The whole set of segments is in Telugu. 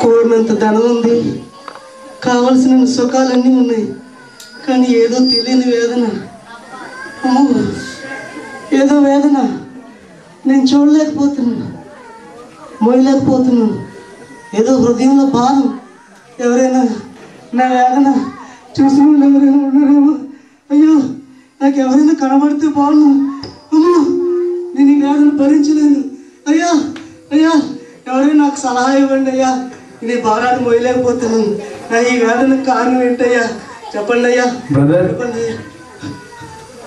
కోరినంత ధనం ఉంది, కావలసిన సుఖాలన్నీ ఉన్నాయి, కానీ ఏదో తెలియని వేదన. అమ్మో, ఏదో వేదన నేను చూడలేకపోతున్నాను, మోయలేకపోతున్నాను. ఏదో హృదయంలో భారం. ఎవరైనా నా వేదన చూసిన వాళ్ళు ఎవరైనా ఉన్నారేమో. అయ్యో, నాకు ఎవరైనా కనబడితే బాగుండు. అమ్మో, నేను ఈ వేదన భరించలేను. అయ్యా అయ్యా, ఎవరైనా నాకు సలహా ఇవ్వండి అయ్యా, నేను భారాన్ని మోయలేకపోతున్నాను. నా ఈ వేదనకు కారణం ఏంటయ్యా, చెప్పండి అయ్యా. బ్రదర్,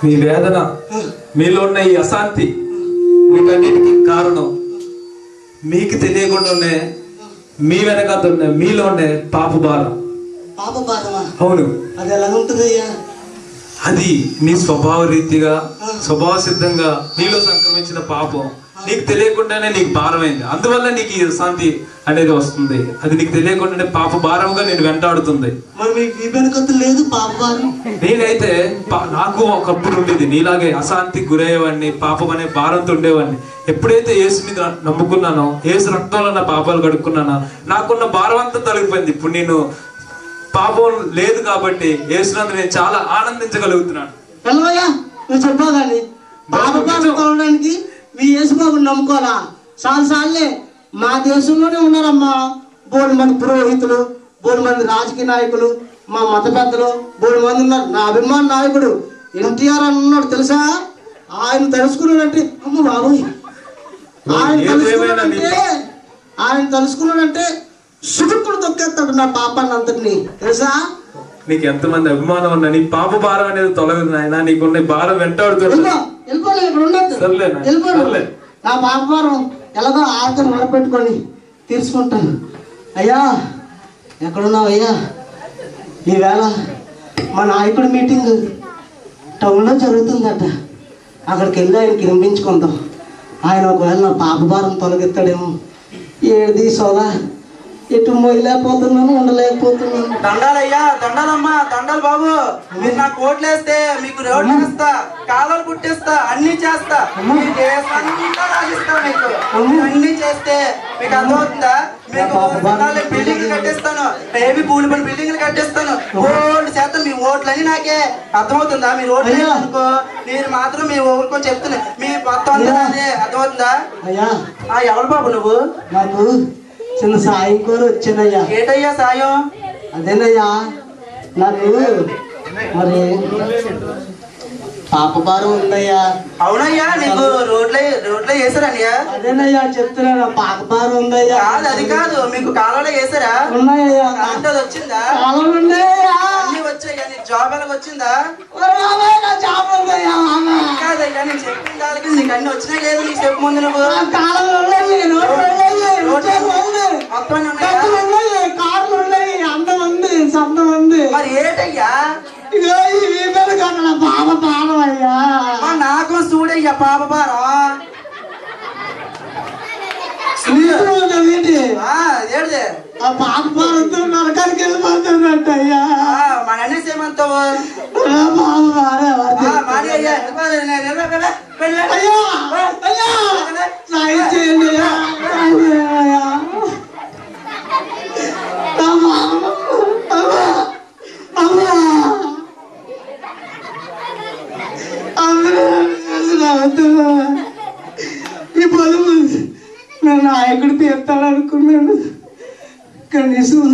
మీ వేదన, మీలో ఉన్న ఈ అశాంతి, వీటన్నిటికీ కారణం మీకు తెలియకుండానే మీ వెనకాల మీలోనే పాప భారం. పాప భారమా? అవును. అది ఎలా ఉంటుందయ్యా? అది నీ స్వభావ రీతిగా, స్వభావ సిద్ధంగా నీలో సంక్రమించిన పాపం నీకు తెలియకుండానే నీకు భారమైంది. అందువల్ల నీకు ఈ శాంతి అనేది వస్తుంది. అది నీకు తెలియకుండానే పాప భారంగా నేను వెంటాడుతుంది. మరి మీకు ఈ వెనకత లేదు పాప భారం? నేనైతే నాకు ఒకప్పుడు ఉండేది, నీలాగే అశాంతికి గురయ్యేవాడిని, పాపం అనే భారంతో ఉండేవాడిని. ఎప్పుడైతే యేసు మీద నమ్ముకున్నానో, యేసు రక్తంలో నా పాపాలు కడుక్కున్నానో, నాకున్న భారం అంతా తొలగిపోయింది. ఇప్పుడు నేను పాపం లేదు కాబట్టి యేసునందు నేను చాలా ఆనందించగలుగుతున్నాను. వెళ్ళవయ్యా, నువ్వు చెప్పావు కానీ పాప భారం తొలగడానికి మీ యేసుబాబుని నమ్ముకోవాలా? సార్లే మా దేశంలోనే ఉన్నారమ్మా బోడు మంది పురోహితులు, బోడు మంది రాజకీయ నాయకులు, మా మత పెద్దలు బోడు మంది ఉన్నారు. నా అభిమాన నాయకుడు ఎన్టీఆర్ అని ఉన్నాడు తెలుసా? ఆయన తెలుసుకున్నాడంటే, అమ్మ బాబు, ఆయన తెలుసుకున్నాడంటే సుడుకులు తొక్కేస్తాడు నా పాపాన్ని అంతటిని, తెలుసా? నీకు ఎంతమంది అభిమానం ఉన్నా నీ పాప భారం అనేది తొలగదు నాయన. నీకున్న భారం వెంటాడుతుంది. నా పాప భారం ఎలాగో ఆర్థిక నిలబెట్టుకొని తీర్చుకుంటాను. అయ్యా, ఎక్కడున్నావు అయ్యా? ఈవేళ మా నాయకుడి మీటింగ్ టౌన్లో జరుగుతుందట. అక్కడికి వెళ్ళి ఆయనకి వినిపించుకుందాం. ఆయన ఒకవేళ నా పాప భారం తొలగిస్తాడేమో. ఏది సోలా, ఎటు మొయ్యలేకపోతున్నాను, ఉండలేకపోతున్నాను. దండాలయ్యా, దండాలమ్మా, దండాలు బాబు. మీరు నాకు ఓట్లు వేస్తే మీకు రోడ్లు వేస్తా, కాలువలు పుట్టిస్తా, అన్ని చేస్తా, రాజిస్తా. మీకు అన్ని చేస్తే మీకు అర్థమవుతుందా? మీకు బిల్డింగ్లు కట్టిస్తాను, ఏవి కూలిపోయిన బిల్డింగ్లు కట్టిస్తాను. ఓట్లు చేస్తాను. మీ ఓట్లన్నీ నాకే. అర్థమవుతుందా? మీరు ఓట్లు అనుకో, మీరు మాత్రం మీ ఊరుకో చెప్తున్నా. మీ మొత్తం అదే అర్థమవుతుందా? ఎవరు బాబు నువ్వు? నాకు చిన్న సాయం కోరి వచ్చానయ్యా. ఏంటయ్యా సాయం? అదేనయ్యా, నాకు మరి పాప భారం ఉందయ్యా. అవునయ్యా, నీకు రోడ్లే వేసారయ్యా. అదేనయ్యా చెప్తున్నా, పాప భారం ఉందయ్యా. కాదు, అది కాదు, మీకు కాలంలో వేసారా? ఉన్నాయ్యా. అంటే అది వచ్చిందా? అన్ని వచ్చాయ్యా. నీకు జాబ్ ఎలాగ వచ్చిందా? కాదయ్యా, నేను చెప్పిన దానికి నీకు అన్ని వచ్చినా లేదు. నీకు చెప్పు ముందు నువ్వు మరి ఏంటయ్యా? పాప భారం అయ్యా. నాకు చూడయ్యా పాప భారం. ఆ పాప భారంతో నరకానికి వెళ్ళిపోతున్నట్టు అయ్యా. మన అన్ని సేమంతావు ఈ పొలం నా నాయకుడు తీర్తాడనుకున్నాను. కనీసం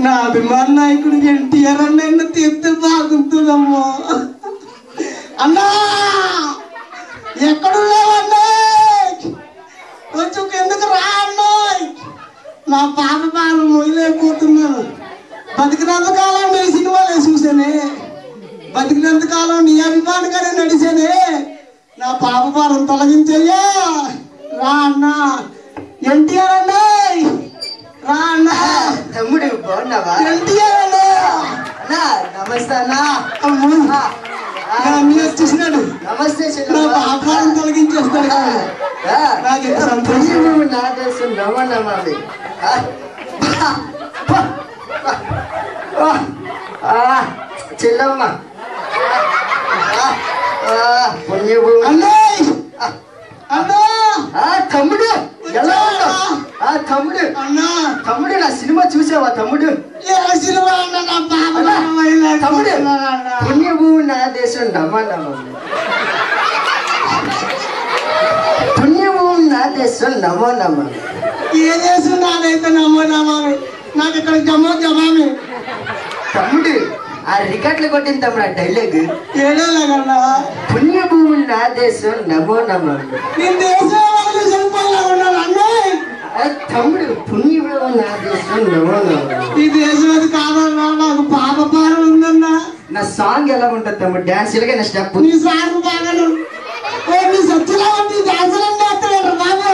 నా అభిమాన నాయకుడు ఎన్టీఆర్ అన్న తీర్తే బాగుంటుందమ్మా. అన్నా, ఎక్కడున్నావన్నా? కొంచెం కిందకు రా అన్నా. నా పాప భారం మొయ్యలేకపోతున్నాను. బతికినంత కాలం నీ సినిమాలే చూసానే, బతికినంత కాలం నీ అభిమానిగానే నడిచానే. నా పాప భారం తొలగించయ్యా. రా అన్నా, ఎన్టీఆర్ అన్నా, రా అన్నా. తమ్ముడు బాగున్నావా? ఎన్టీఆర్ అన్నా. నమస్తే అన్నా. చూసినాడు. నమస్తే. నా పాప భారం తొలగించేస్తాడు. నాకు ఎంత సంతోషం. నా దేశం రమణమాది. చెల్లమ్మ తమ్ముడు ఎలా ఉన్నావు? తమ్ముడు నా సినిమా చూసావా తమ్ముడు? తమ్ముడు పుణ్యభూమి నా దేశం నమో నమో, పుణ్యభూమి నా దేశం నమో నమో. ఏ దేశం నాదైతే నమో నమామి, నాకు ఇక్కడ జమామి. తమ్ముడు ఆ రికార్డులు కొట్టిన తమ్ముడు ఆ డైలాగ్ ఏడేలాగన్నా పుణ్యభూమి నా దేశం నమో నమో. నేను దేశం వాళ్ళు చనిపోయేలాగా అన్నాయి. తమ్ముడు పుణ్యభూమి నా దేశం నమో నమో. ఈ దేశం అది కాదన్నా, నాకు పాప భారం ఉందన్నా. నా సాంగ్ ఎలా ఉంటుంది తమ్ముడు? డాన్స్ ఇలాగే నా స్టెప్. నీ సాంగ్ బాగాను నీ సత్యలా ఉంది డాన్సులు చేస్తాడు బాబు.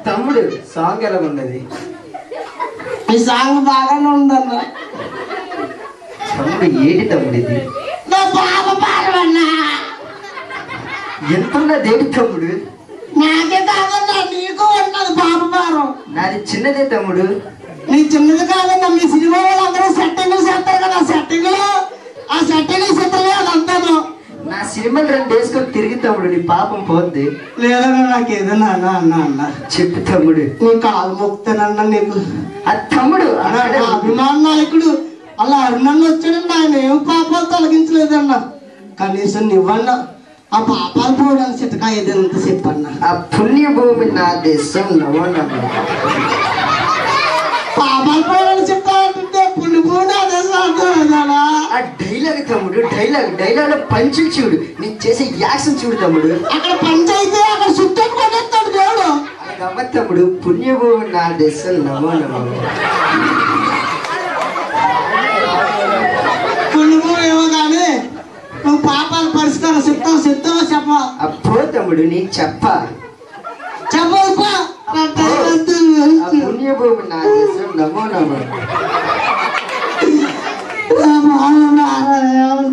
తమ్ముడు సాంగ్ ఎలా ఉన్నది? ఈ సాంగ్ బాగానే ఉందన్నా. తమ్ముడు ఏటి తమ్ముడు ఇది? నా పాప భారం అన్నా. ఎంతున్నది ఏటి తమ్ముడు? నాకే కాదన్నా, నీకు ఉన్నది పాప భారం. నాది చిన్నదే తమ్ముడు. నీ చిన్నది కాదన్నా, మీ సినిమా వాళ్ళు అందరూ సెట్టింగ్లు చేస్తారు కదా, సెట్టింగ్లు ఆ సెట్టింగ్లు చిత్రమే అదంతాను. నా సినిమాలు 2 వేసుకొని తిరిగి తమ్ముడు నీ పాపం పోద్ది. లేదన్నా, నాకు ఏదన్నా అన్నా అన్నా అన్నా చెప్పు తమ్ముడు. నీ కాలు మొక్కుతానన్నా నీకు. అది తమ్ముడు అభిమాన నాయకుడు అలా అరుణన్న వచ్చాడండి, ఆయన ఏం పాపాలు తొలగించలేదన్నా. కనీసం నువ్వన్నా ఆ పాపాలు పోవడానికి చిట్టకా ఏదంతా చెప్పన్నా. ఆ పుణ్యభూమి నా దేశం నమో నమో. పాపాలు పోవడానికి చెప్తానంటే పుణ్య పూట అదే సాధ్యమేనా? ఆ డైలాగ్ తమ్ముడు, డైలాగ్ లో పంచులు చూడు, నేను చేసే యాక్షన్ చూడు తమ్ముడు. అక్కడ పంచాయితీ అక్కడ చుట్టూ కొట్టేస్తాడు దేవుడు. గమ్మ తమ్ముడు పుణ్యభూమి నా దేశం నమో నమో. పుణ్యభూమి ఏమో కానీ నువ్వు పాపాల పరిష్కారం చెప్తావా చెప్పవా? అప్పో తమ్ముడు నీకు చెప్పవా? పుణ్యభూమి నా దేశం నమో నమో.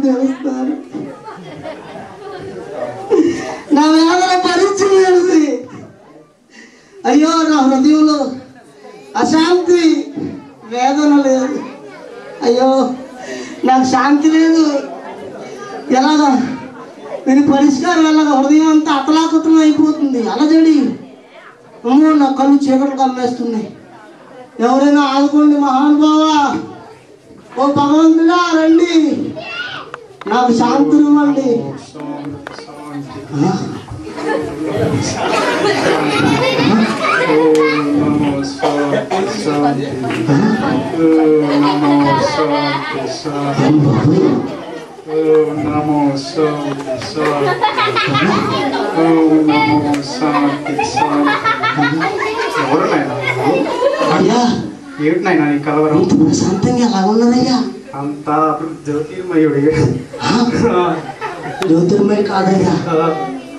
తెలుస్తారు నా వేదన పరిచయం. అయ్యో నా హృదయంలో అశాంతి వేదన లేదు. అయ్యో నాకు శాంతి లేదు. ఎలాగా దీని పరిష్కారం ఎలాగా? హృదయం అంతా అతలాకుతం అయిపోతుంది. అలజడి. అమ్మో నా కళ్ళు చీకట్లు కమ్మేస్తున్నాయి. ఎవరైనా ఆదుకోండి మహానుభావా. ఓ భగవంతుడా రండి, నాకు శాంతి ఇవ్వండి. ఏమిటినైనా నీ కలవరం? ప్రశాంతంగా ఎలా ఉన్నదయ్యా? అంతా జ్యోతిర్మయుడు. జ్యోతిర్మయ కాదయ్యా,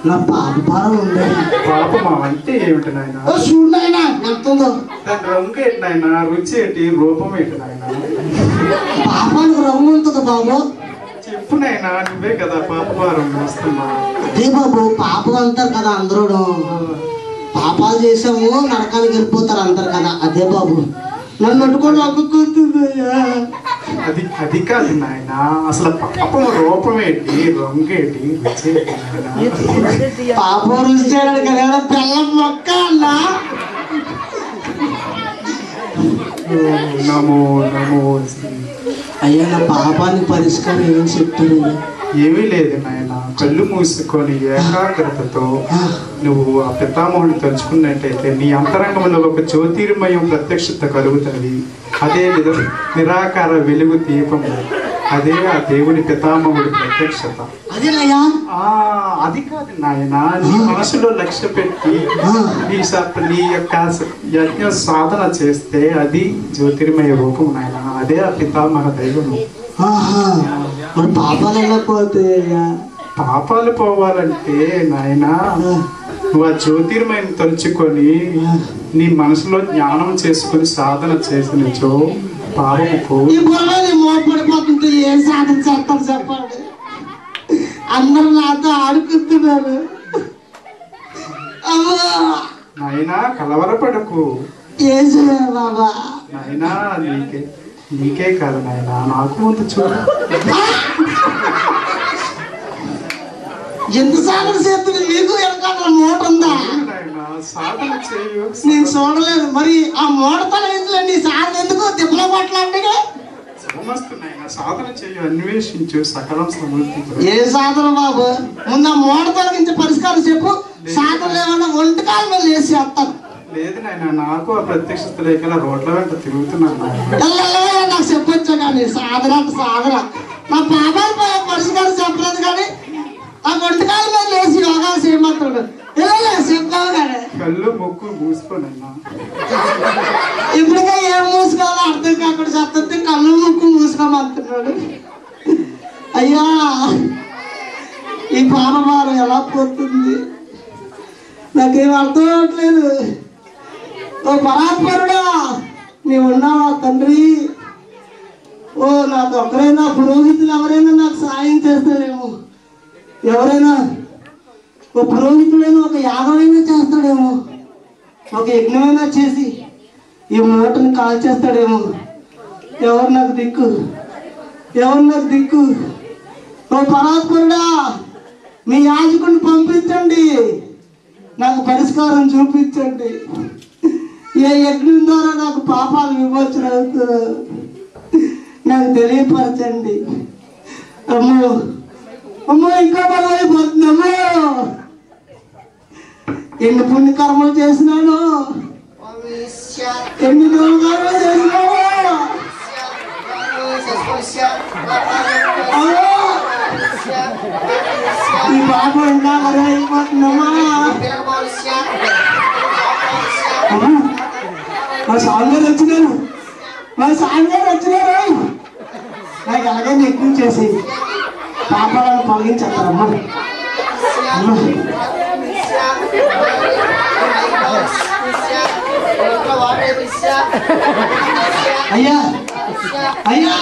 నా పాప భారం ఉంది. పాపమా అంటే ఏమిటి నాయన? చూడు నాయన ఎంత ఉందో. దాని రంగు ఏంటి నాయన? రుచి ఏంటి? రూపం ఏంటి నాయన? పాపానికి రంగు ఉంటుంది బాబు. చెప్పు నాయన, నువ్వే కదా పాపభారం మోస్తున్నా. అదే బాబు, పాపం అంటారు కదా అందరూ. పాపాలు చేసాము నరకానికి వెళ్ళిపోతారు అంటారు కదా, అదే బాబు. నన్ను అడ్డుకొని అగ్గుకుంటుందయ్యా. అది కాదు నాయన, అసలు పాపం రూపం ఏంటి? రంగు ఏంటి? రుచి ఏంటి నాయన? పాపం రుచి చేయడానికి కదా బెల్లం మొక్క అన్నా. నమో నమో. అయ్యా నా పాపానికి పరిష్కారం ఏమని చెప్తారు? ఏమీ లేదు నాయన, కళ్ళు మూసుకొని ఏకాగ్రతతో నువ్వు ఆ పితామహుని తలుచుకున్నట్టయితే నీ అంతరంగంలో ఒక జ్యోతిర్మయం ప్రత్యక్షత కలుగుతుంది. అదే నిరాకార వెలుగు దీపము, అదే ఆ దేవుని పితామహుడి ప్రత్యక్షత. అదేనయ్యా. అది కాదు నాయన, నీ మనసులో లక్ష్య పెట్టి నీ యొక్క యజ్ఞ సాధన చేస్తే అది జ్యోతిర్మయ రూపం నాయన, అదే ఆ పితామహ దైవము. మన పాపాలు ఎలా పోతాయ్యా? పాపాలు పోవాలంటే నాయన నువ్వు ఆ జ్యోతిర్మయం తలుచుకొని నీ మనసులో జ్ఞానం చేసుకుని సాధన చేసినచో పాపము పోవు. ఈ బుర్రని మోపడిపోతుంటే ఏం సాధన చేస్తారు చెప్పండి? అందరూ నాతో ఆడుకుంటున్నారు. నాయనా కలవరపడకు. ఏం చేయాలి బాబా? నాయనా నీకే కాదు నాయన, నాకు ముందు చూడు. ఎంత సాధన చేస్తుంది? మీకు వెనకాల మూట ఉందా? సాధన చేయు. నేను చూడలేదు. మరి ఆ మూడతల ఇంట్లో నీ సాధన ఎందుకు తిప్పలో కొట్లాంటిగా? సమస్తున్నాయి సాధన చేయు, అన్వేషించు, సకలం సమృద్ధి. ఏ సాధన బాబు? ముందు ఆ మూడతల నుంచి పరిష్కారం చెప్పు. సాధన లేవన్నా ఒంటికాల మీద వేసి వస్తాను. లేదు నాయన, నాకు ఆ ప్రత్యక్షత లేక రోడ్ల వెంట తిరుగుతున్నాను. నాకు చెప్పొచ్చు కానీ సాధన అంటే సాధన. నా పాపాలు పరిష్కారం చెప్పలేదు కానీ ఆ ఒంటికాల మీద వేసి యోగా చేయమంటాడు. చెప్పావు కానీ కళ్ళు మొక్కు మూసుకోనన్నా. ఇప్పటికే ఏం మూసుకోవాలో అర్థం కాకుండా చెప్తే కళ్ళు ముక్కు మూసుకోమంటున్నాడు. అయ్యా ఈ పాపభారం ఎలా పోతుంది నాకేం అర్థం అవట్లేదు. ఓ పరాత్పరుడా నీవు ఉన్నావా తండ్రి? ఓ నాకు ఒకరైనా పురోహితులు ఎవరైనా నాకు సాయం చేస్తాడేమో. ఎవరైనా ఓ పురోహితుడైనా ఒక యాగమైనా చేస్తాడేమో. ఒక యజ్ఞమైనా చేసి ఈ మూటను కాల్చేస్తాడేమో. ఎవరు నాకు దిక్కు? ఎవరు నాకు దిక్కు? ఓ పరాత్పరుడా మీ యాజకుడిని పంపించండి, నాకు పరిష్కారం చూపించండి. ఏ యజ్ఞం ద్వారా నాకు పాపాలు విమోచన అవుతుందో నాకు తెలియపరచండి. అమ్మో అమ్మో ఇంకా బలమైపోతుంది. అమ్మో ఎన్ని పుణ్యకర్మలు చేసినాను, ఎన్ని దూరాలు చేసినాను. ఈ పాపం ఇంకా బలమైపోతుందమ్మా. మా స్వామి గారు వచ్చినారు, మా స్వామి గారు వచ్చినారు. నాకు ఎలాగైనా ఎక్కువ చేసి పాపాలను తొలగించేస్తారమ్మా. అయ్యా అయ్యా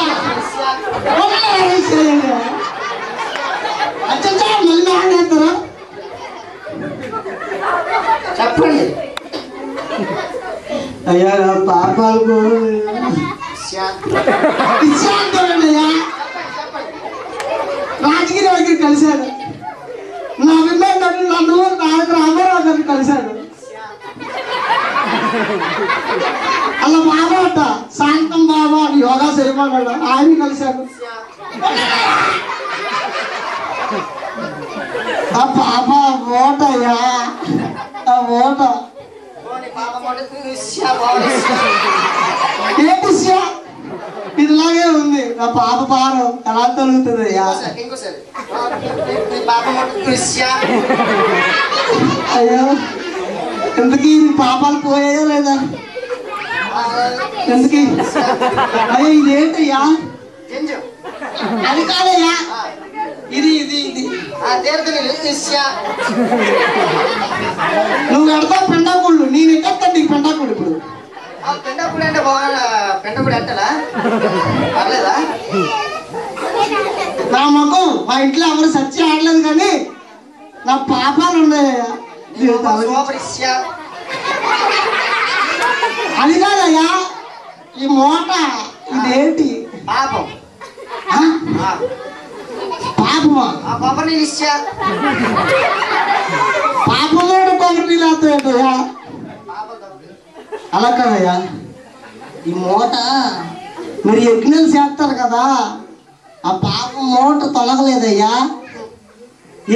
అచ్చా మళ్ళీ ఆడేస్తారా? చెప్పండి. అయ్యా పాపాలు ఇచ్చాడయ్యా. రాజగిరి దగ్గర కలిశాడు. నా అభిమానులు నన్ను రామారావు గారిని కలిశాడు. అలా బాబా అంట శాంతం బాబా అని యోగా చేయమన్నాడు. ఆయన కలిశాడు. ఆ పాప ఓటయ్యా, ఆ ఓట ఇదిలాగే ఉంది. నా పాప భారం ఎలా తొలుగుతుంది అయ్యా? అయ్యో ఎందుకు పాపాలు పోయాయో లేదా? ఎందుకు అయ్యా ఇదేంటయ్యా? అది కాదయ్యా, ఇది ఇది ఇది నువ్వు పెడతావు పెండాకుళ్ళు, నేను ఎక్కడ నీకు పెండాకుడు. ఇప్పుడు పెండప్పుడు అంటే బాగా పెండప్పుడు అంటారా? పర్లేదా? నా ముఖం మా ఇంట్లో ఎవరు సచ్చి ఆడలేదు కానీ నా పాపాలు ఉన్నాయా? అది కాదయ్యా ఈ మూట ఇదేంటి? పాపం. పాపమా? కొబ్బరి ఇచ్చా. పాపమో కొబ్బరి లేకపోయా? అలా కాదయ్యా ఈ మూట మీరు యజ్ఞాలు చేస్తారు కదా, ఆ పాపం మూట తొలగలేదయ్యా.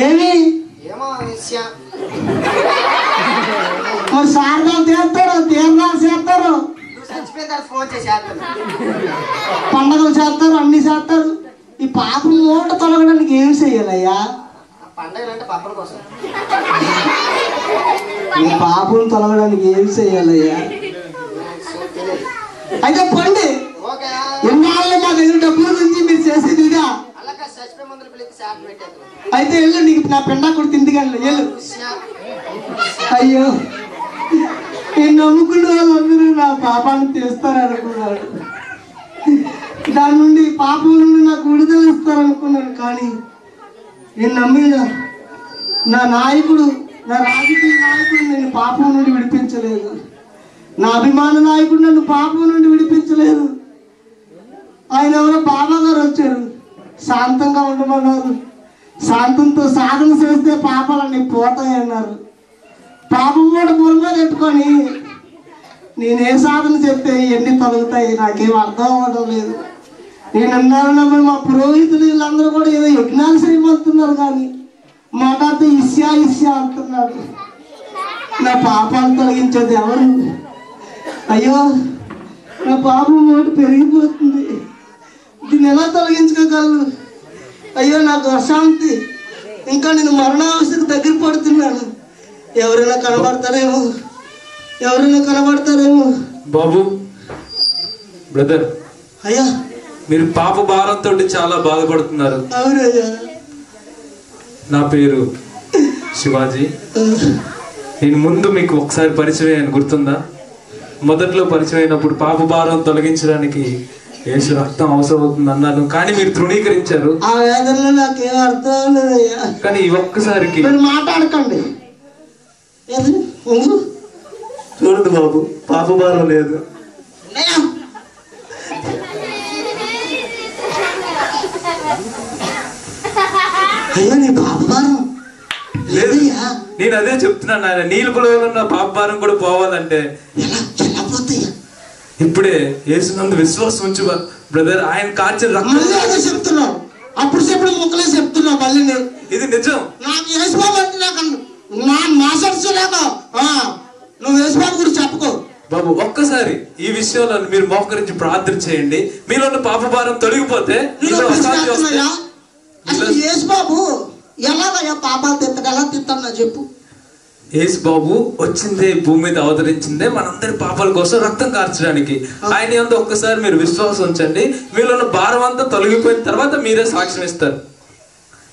ఏమి మరి శారదాలు చేస్తారు, తీర్థాలు చేస్తారు, పండగలు చేస్తారు, అన్ని చేస్తారు. ఈ పాపం మూట తొలగడానికి ఏమి చెయ్యాలయ్యా? ఈ పాపం తొలగడానికి ఏమి చెయ్యాలయ్యా? అయితే పండి ఎన్నాళ్ళు మా దగ్గర డబ్బుల నుంచి మీరు చేసేది ఇదా? అయితే వెళ్ళు, నీకు నా పెండాకుడు తిందిగాను వెళ్ళు. అయ్యో నేను నమ్ముకున్న వాళ్ళందరూ నా పాపాన్ని తీస్తారనుకున్నాడు. దాని నుండి పాపం నుండి నాకు విడుదల ఇస్తారనుకున్నాను. కానీ నేను నమ్మిన నా నాయకుడు, నా రాజకీయ నాయకుడు నన్ను పాపం నుండి విడిపించలేదు. నా అభిమాన నాయకుడు నన్ను పాపం నుండి విడిపించలేదు. ఆయన ఎవరో బాబా గారు వచ్చారు, శాంతంగా ఉండమన్నారు. శాంతంతో సాధన చేస్తే పాపాలన్నీ పోతాయన్నారు. పాపం కూడా బుర్రలో పెట్టుకొని నేనే సాధన చెప్తే ఎన్ని తొలగుతాయి నాకేం అర్థం అవ్వడం లేదు. నేను అన్నాను మా పురోహితులు వీళ్ళందరూ కూడా ఏదో యజ్ఞాలు చేయమంటున్నారు కానీ మాట్లాడితే ఇస్యా అంటున్నాడు. నా పాపాలు తొలగించేది ఎవరు? అయ్యో నా పాపం ఒకటి పెరిగిపోతుంది, దీన్ని ఎలా తొలగించుకోగలను? అయ్యో నాకు అశాంతి, ఇంకా నేను మరణావస్థకు దగ్గర పడుతున్నాను. ఎవరైనా కనబడతారేమో బాబు బ్రదర్, అయ్యా మీరు పాప భారంతో చాలా బాధపడుతున్నారు. అవునయ్యా. నా పేరు శివాజీ. నేను ముందు మీకు ఒకసారి పరిచయం అయ్యాను, గుర్తుందా? మొదట్లో పరిచయం అయినప్పుడు పాప భారం తొలగించడానికి యేసు రక్తం అవసరం అవుతుంది అన్నాను, కానీ మీరు తృణీకరించారు. ఆ వేదనలో నాకేం అర్థం లేదయ్యా. కానీ ఈ ఒక్కసారికి మీరు మాట్లాడకండి. చూడండి బాబు, పాప భారం లేదు. అయ్యో నీ పాప భారం లేదయ్యా. నేను అదే చెప్తున్నాను, ఆయన నీళ్ళలో ఉన్న పాప భారం కూడా పోవాలంటే ఎలా పోతాయ్యా? ఇప్పుడే యేసునందు విశ్వాసం ఉంచు బ్రదర్. ఆయన కార్చిన రక్తం చెప్తున్నావు, అప్పుడు చెప్పిన ముక్కలే చెప్తున్నావు మళ్ళీ. నేను ఇది నిజం. నాకు యేసుబాబు అంటే నా మాసర్చలేక నువ్వు యేసుబాబు గురించి చెప్పుకో బాబు. ఒక్కసారి ఈ విషయంలో మీరు మోకరించి ప్రార్థన చేయండి, మీలో ఉన్న పాప భారం తొలగిపోతే. అసలు యేసుబాబు ఎలాగయ్యా పాపాలు తిట్టగా ఎలా తిట్టన్నా చెప్పు. యేసు బాబు వచ్చిందే భూమి మీద అవతరించిందే మనందరి పాపాల కోసం రక్తం కార్చడానికి. ఆయన యందు ఒక్కసారి మీరు విశ్వాసం ఉంచండి, మీలో ఉన్న భారం అంతా తొలగిపోయిన తర్వాత మీరే సాక్ష్యం ఇస్తారు.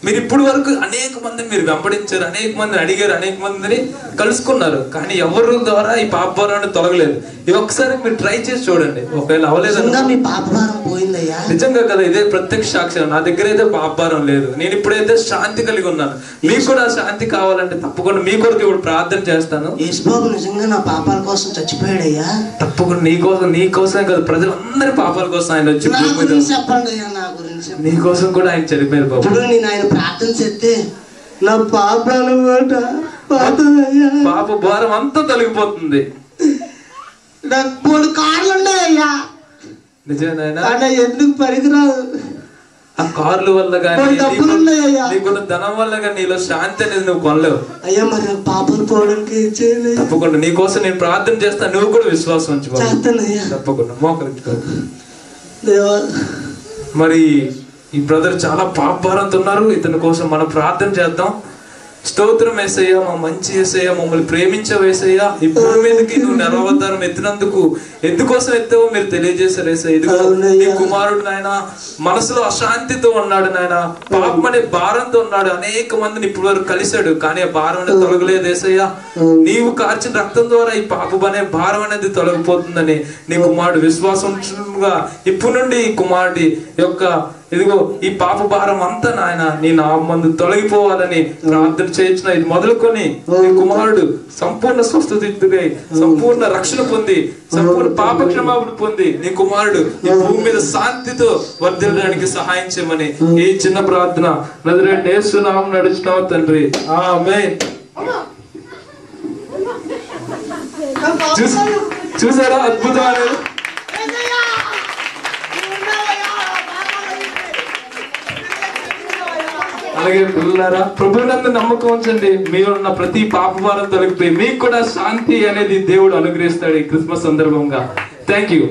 మీరు ఇప్పుడు వరకు అనేక మందిని మీరు వెంబడించారు, అనేక మందిని అడిగారు, అనేక మందిని కలుసుకున్నారు, కానీ ఎవరి ద్వారా ఈ పాప భారాన్ని తొలగలేదు. ఇది ఒకసారి మీరు ట్రై చేసి చూడండి, ఒకవేళ అవలేదన్నా మీ పాప భారం పోయిందయ్యా. నిజంగా కదా, ఇదే ప్రత్యక్ష సాక్ష్యం. నా దగ్గర అయితే పాప భారం లేదు, నేను ఇప్పుడైతే శాంతి కలిగి ఉన్నాను. మీకు కూడా శాంతి కావాలంటే తప్పకుండా మీ కొరకు ఇప్పుడు ప్రార్థన చేస్తాను. యేసుబాబు నిజంగా నా పాపాల కోసం చచ్చిపోయాడయ్యా. తప్పకుండా నీ కోసమే కదా, ప్రజలందరి పాపాల కోసం ఆయన వచ్చి చెప్పండి అయ్యా, నా గురించి నీ కోసం కూడా ఆయన చనిపోయారు బాబు. ఇప్పుడు నేను ఆయన ప్రార్థన చేస్తే నా పాపాలు పాప భారం అంతా తొలగిపోతుంది. నాకు 3 కార్లు ఉన్నాయ్యా. నిజమేనా? ఎందుకు పనికిరాదు ఆ కార్ల వల్ల కానీ నీకున్న ధనం వల్ల కానీ నీలో శాంతి అనేది నువ్వు కొనలేవు. అయ్యా మరి పాపలు పోవడానికి తప్పకుండా నీ కోసం నేను ప్రార్థన చేస్తాను, నువ్వు కూడా విశ్వాసం ఉంచు. తప్పకుండా మోకరించుకో. మరి ఈ బ్రదర్ చాలా పాప భారంతో ఉన్నారు, ఇతని కోసం మనం ప్రార్థన చేద్దాం. స్తోత్రం యేసయ్యా, మా మంచి యేసయ్యా, మమ్మల్ని ప్రేమించవు యేసయ్యా. ఈ భూమి మీదకి నువ్వు నెరవతారం ఎత్తినందుకు ఎందుకోసం ఎత్తావో మీరు తెలియజేశారు యేసయ్య. ఇదిగో నీ కుమారుడు నాయన మనసులో అశాంతితో ఉన్నాడు నాయన, పాపం అనే భారంతో ఉన్నాడు. అనేక మందిని ఇప్పుడు వరకు కలిశాడు, కానీ ఆ భారం అనేది తొలగలేదు యేసయ్యా. నీవు కార్చిన రక్తం ద్వారా ఈ పాపం అనే భారం అనేది తొలగిపోతుందని నీ కుమారుడు విశ్వాసంగా ఇప్పుడు నుండి ఈ కుమారుడి యొక్క ఇదిగో ఈ పాప భారం అంతా నాయన నీ నామందు తొలగిపోవాలని ప్రార్థన చేయించిన. ఇది మొదలుకొని నీ కుమారుడు సంపూర్ణ స్వస్థతై సంపూర్ణ రక్షణ పొంది సంపూర్ణ పాప క్షమాపణ పొంది నీ కుమారుడు ఈ భూమి మీద శాంతితో వర్ధిల్లడానికి సహాయం చేయమని ఈ చిన్న ప్రార్థన నజరేయుడైన యేసు నామమున నడుచున్నాము తండ్రి, ఆమేన్. చూసారా అద్భుతం అనేది? అలాగే పిల్లలారా, ప్రభువునందు నమ్మకం ఉంచండి, మీరు ఉన్న ప్రతి పాప భారం తొలగిపోయి మీకు కూడా శాంతి అనేది దేవుడు అనుగ్రహిస్తాడు ఈ క్రిస్మస్ సందర్భంగా. Thank you.